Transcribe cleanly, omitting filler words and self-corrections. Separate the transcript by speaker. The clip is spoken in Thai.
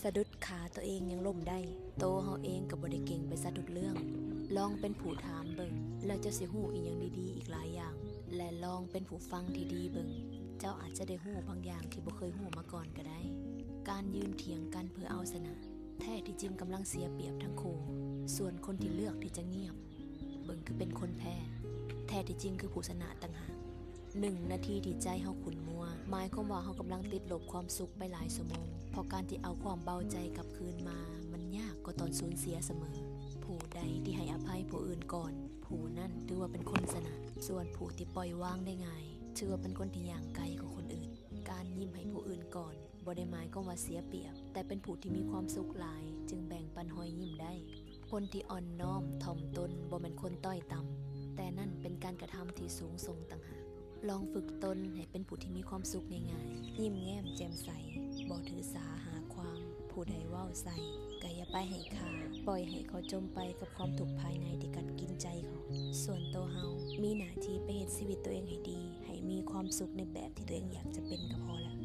Speaker 1: ะดุดขาตัวเองยังล่มได้โตเฮาเองก็บ่ได้เก่งไปซะทุกเรื่องลองเป็นผู้ถามเบิ่งแล้วจะสิฮู้อีหยังดีๆอีกหลายอย่างและลองเป็นผู้ฟังที่ดีเบิ่งเจ้าอาจจะได้ฮู้บางอย่างที่บ่เคยฮู้มาก่อนก็ได้การยืนเถียงกันเพื่อเอาชนะแท้ที่จริงกำลังเสียเปรียบทั้งคู่ส่วนคนที่เลือกที่จะเงียบเบิ่งคือเป็นคนแพ้แท้ที่จริงคือผู้ชนะต่างหาก1 นาทีที่ใจเฮาขุ่นมัวหมายความว่าเฮากำลังติดลบความสุขไปหลายชั่วโมงเพราะการที่เอาความเบาใจกลับคืนมามันยากกว่าตอนสูญเสียเสมอผู้ใดที่ให้อภัยผู้อื่นก่อนผู้นั่นถือว่าเป็นคนชนะส่วนผู้ที่ปล่อยวางได้ง่ายถือว่าเป็นคนที่ย่างไกลกว่าคนอื่นการยิ้มให้ผู้อื่นก่อนบ่ได้หมายความว่าเสียเปรียบแต่เป็นผู้ที่มีความสุขหลายจึงแบ่งปันรอยยิ้มได้คนที่อ่อนน้อมถ่อมตนบ่แม่นคนต้อยต่ำแต่นั่นเป็นการกระทำที่สูงส่งต่างหากลองฝึกตนให้เป็นผู้ที่มีความสุขง่ายๆยิ้มแย้มแจ่มใสบ่ถือสาหาความผู้ใดเว้าใส่ก็อย่าไปให้ค่าปล่อยให้เขาจมไปกับความทุกข์ภายในที่กัดกินใจเขาส่วนตัวเฮามีหน้าที่ไปเฮ็ดชีวิตตัวเองให้ดีให้มีความสุขในแบบที่ตัวเองอยากจะเป็นก็พอแล้ว